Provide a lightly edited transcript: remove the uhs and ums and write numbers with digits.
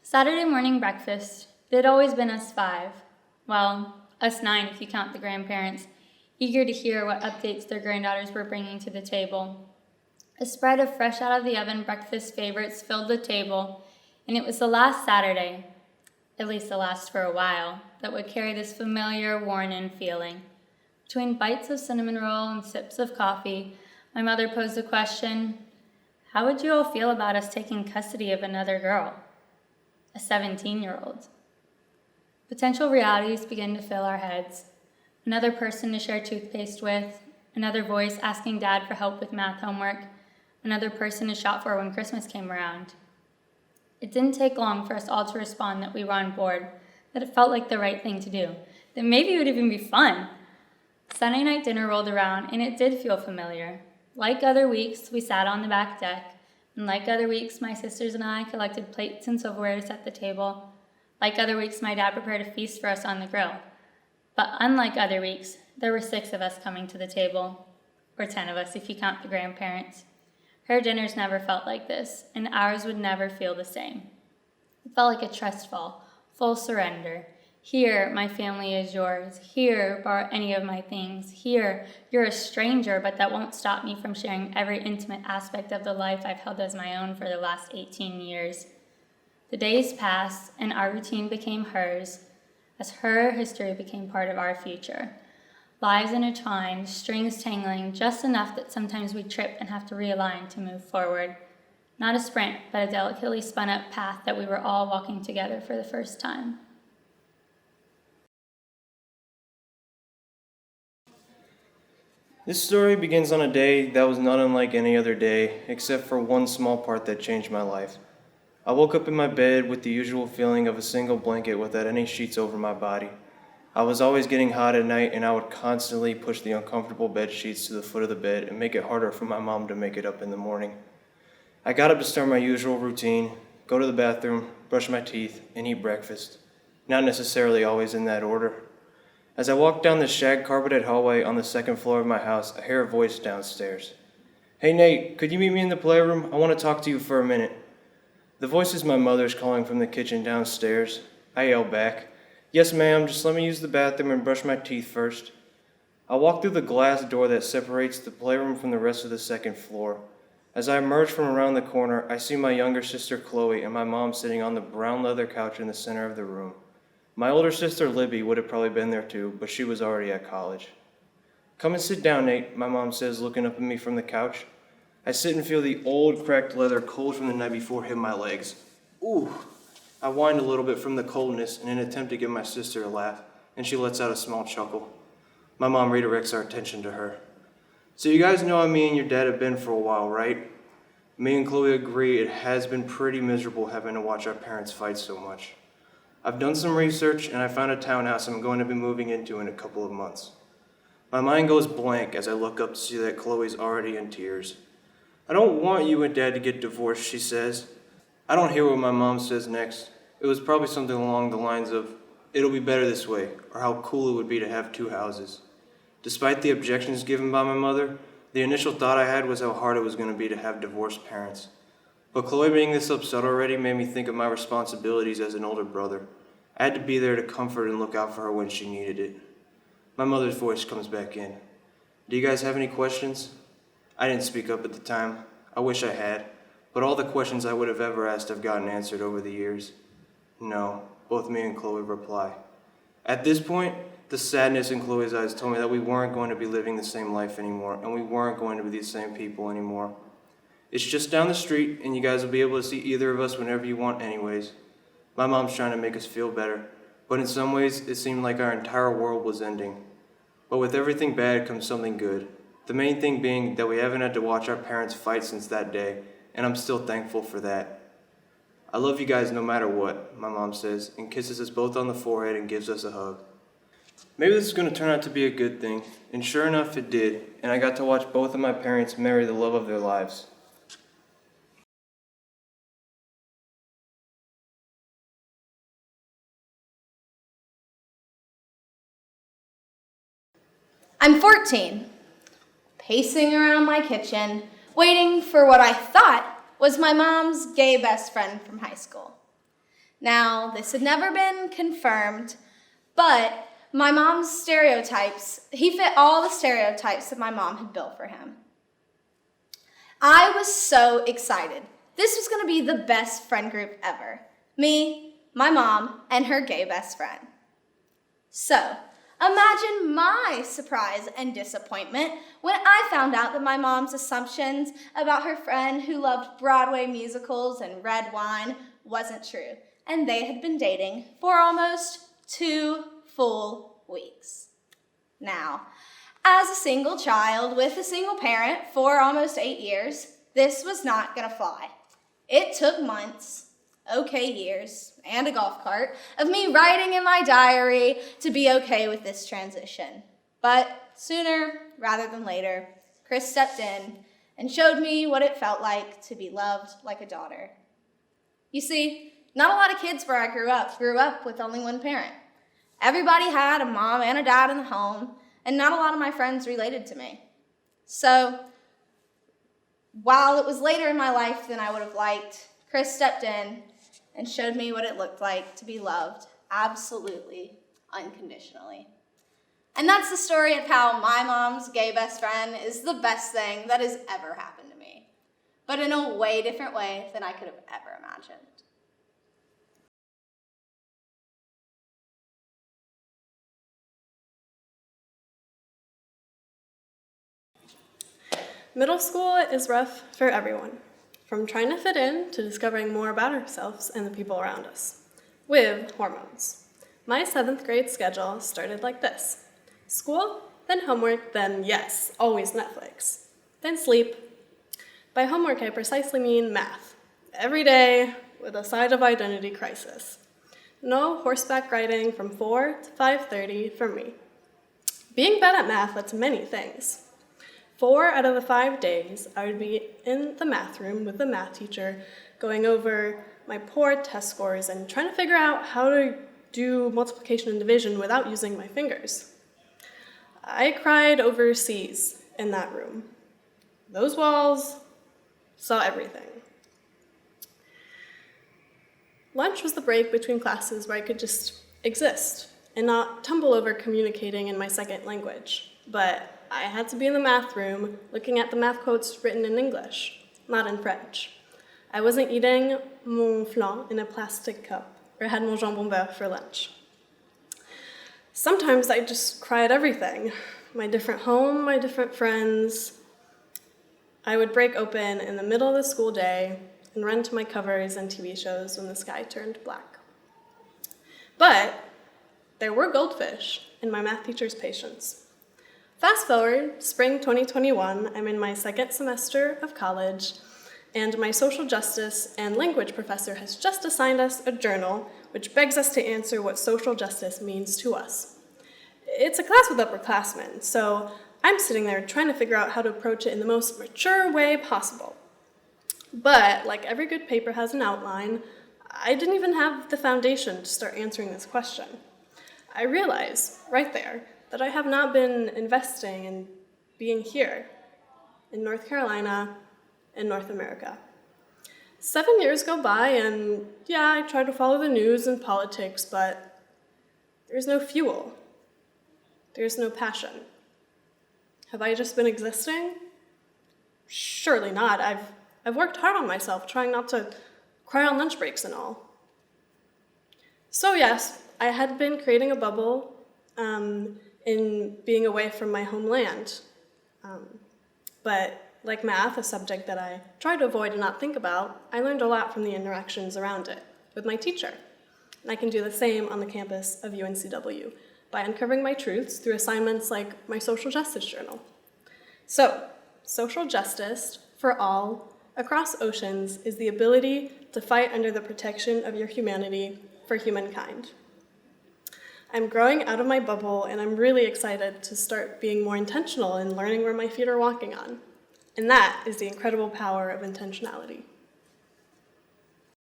Saturday morning breakfast, it had always been us five. Well, us nine if you count the grandparents, eager to hear what updates their granddaughters were bringing to the table. A spread of fresh out of the oven breakfast favorites filled the table, and it was the last Saturday, at least the last for a while, that would carry this familiar, worn-in feeling. Between bites of cinnamon roll and sips of coffee, my mother posed the question, how would you all feel about us taking custody of another girl? A 17-year-old. Potential realities begin to fill our heads. Another person to share toothpaste with, another voice asking Dad for help with math homework, another person to shop for when Christmas came around. It didn't take long for us all to respond that we were on board, that it felt like the right thing to do, that maybe it would even be fun. Sunday night dinner rolled around, and it did feel familiar. Like other weeks, we sat on the back deck, and like other weeks, my sisters and I collected plates and silverware to set the table. Like other weeks, my dad prepared a feast for us on the grill. But unlike other weeks, there were 6 of us coming to the table, or 10 of us if you count the grandparents. Her dinners never felt like this, and ours would never feel the same. It felt like a trust fall, full surrender. Here, my family is yours. Here, borrow any of my things. Here, you're a stranger, but that won't stop me from sharing every intimate aspect of the life I've held as my own for the last 18 years. The days passed, and our routine became hers, as her history became part of our future. Lives intertwined, strings tangling, just enough that sometimes we trip and have to realign to move forward. Not a sprint, but a delicately spun up path that we were all walking together for the first time. This story begins on a day that was not unlike any other day, except for one small part that changed my life. I woke up in my bed with the usual feeling of a single blanket without any sheets over my body. I was always getting hot at night, and I would constantly push the uncomfortable bed sheets to the foot of the bed and make it harder for my mom to make it up in the morning. I got up to start my usual routine, go to the bathroom, brush my teeth, and eat breakfast. Not necessarily always in that order. As I walked down the shag-carpeted hallway on the second floor of my house, I hear a voice downstairs. "Hey Nate, could you meet me in the playroom? I want to talk to you for a minute." The voice is my mother's calling from the kitchen downstairs. I yell back, "Yes ma'am, just let me use the bathroom and brush my teeth first." I walk through the glass door that separates the playroom from the rest of the second floor. As I emerge from around the corner, I see my younger sister Chloe and my mom sitting on the brown leather couch in the center of the room. My older sister Libby would have probably been there too, but she was already at college. "Come and sit down, Nate," my mom says, looking up at me from the couch. I sit and feel the old cracked leather cold from the night before hit my legs. Ooh! I whine a little bit from the coldness in an attempt to get my sister to laugh, and she lets out a small chuckle. My mom redirects our attention to her. "So you guys know how me and your dad have been for a while, right?" Me and Chloe agree it has been pretty miserable having to watch our parents fight so much. I've done some research, and I found a townhouse I'm going to be moving into in a couple of months. My mind goes blank as I look up to see that Chloe's already in tears. "I don't want you and Dad to get divorced," she says. I don't hear what my mom says next. It was probably something along the lines of, "It'll be better this way," or how cool it would be to have 2 houses. Despite the objections given by my mother, the initial thought I had was how hard it was going to be to have divorced parents. But Chloe being this upset already made me think of my responsibilities as an older brother. I had to be there to comfort and look out for her when she needed it. My mother's voice comes back in. "Do you guys have any questions?" I didn't speak up at the time. I wish I had, but all the questions I would have ever asked have gotten answered over the years. "No," both me and Chloe reply. At this point, the sadness in Chloe's eyes told me that we weren't going to be living the same life anymore, and we weren't going to be the same people anymore. "It's just down the street, and you guys will be able to see either of us whenever you want anyways." My mom's trying to make us feel better, but in some ways it seemed like our entire world was ending. But with everything bad comes something good. The main thing being that we haven't had to watch our parents fight since that day, and I'm still thankful for that. "I love you guys no matter what," my mom says, and kisses us both on the forehead and gives us a hug. Maybe this is going to turn out to be a good thing, and sure enough it did, and I got to watch both of my parents marry the love of their lives. I'm 14, pacing around my kitchen, waiting for what I thought was my mom's gay best friend from high school. Now, this had never been confirmed, but my mom's stereotypes, he fit all the stereotypes that my mom had built for him. I was so excited. This was going to be the best friend group ever. Me, my mom, and her gay best friend. So, imagine my surprise and disappointment when I found out that my mom's assumptions about her friend who loved Broadway musicals and red wine wasn't true, and they had been dating for almost 2 full weeks. Now, as a single child with a single parent for almost 8 years, this was not gonna fly. It took months, okay years, and a golf cart of me writing in my diary to be okay with this transition. But sooner rather than later, Chris stepped in and showed me what it felt like to be loved like a daughter. You see, not a lot of kids where I grew up with only one parent. Everybody had a mom and a dad in the home, and not a lot of my friends related to me. So, while it was later in my life than I would have liked, Chris stepped in and showed me what it looked like to be loved absolutely, unconditionally. And that's the story of how my mom's gay best friend is the best thing that has ever happened to me, but in a way different way than I could have ever imagined. Middle school is rough for everyone, from trying to fit in to discovering more about ourselves and the people around us, with hormones. My 7th grade schedule started like this: school, then homework, then yes, always Netflix, then sleep. By homework, I precisely mean math, every day with a side of identity crisis. No horseback riding from 4 to 5:30 for me. Being bad at math led to many things. 4 out of the 5 days, I would be in the math room with the math teacher, going over my poor test scores and trying to figure out how to do multiplication and division without using my fingers. I cried over C's in that room. Those walls saw everything. Lunch was the break between classes where I could just exist and not tumble over communicating in my second language. But I had to be in the math room looking at the math quotes written in English, not in French. I wasn't eating mon flan in a plastic cup or had mon jambon beurre for lunch. Sometimes I just cry at everything. My different home, my different friends. I would break open in the middle of the school day and run to my covers and TV shows when the sky turned black. But there were goldfish in my math teacher's patience. Fast forward, spring 2021, I'm in my 2nd semester of college, and my social justice and language professor has just assigned us a journal, which begs us to answer what social justice means to us. It's a class with upperclassmen, so I'm sitting there trying to figure out how to approach it in the most mature way possible. But, like every good paper has an outline, I didn't even have the foundation to start answering this question. I realize, right there, that I have not been investing in being here, in North Carolina, in North America. 7 years go by, and yeah, I try to follow the news and politics, but there's no fuel. There's no passion. Have I just been existing? Surely not. I've worked hard on myself, trying not to cry on lunch breaks and all. So yes, I had been creating a bubble in being away from my homeland. But like math, a subject that I try to avoid and not think about, I learned a lot from the interactions around it with my teacher. And I can do the same on the campus of UNCW by uncovering my truths through assignments like my social justice journal. So, social justice for all across oceans is the ability to fight under the protection of your humanity for humankind. I'm growing out of my bubble, and I'm really excited to start being more intentional in learning where my feet are walking on. And that is the incredible power of intentionality.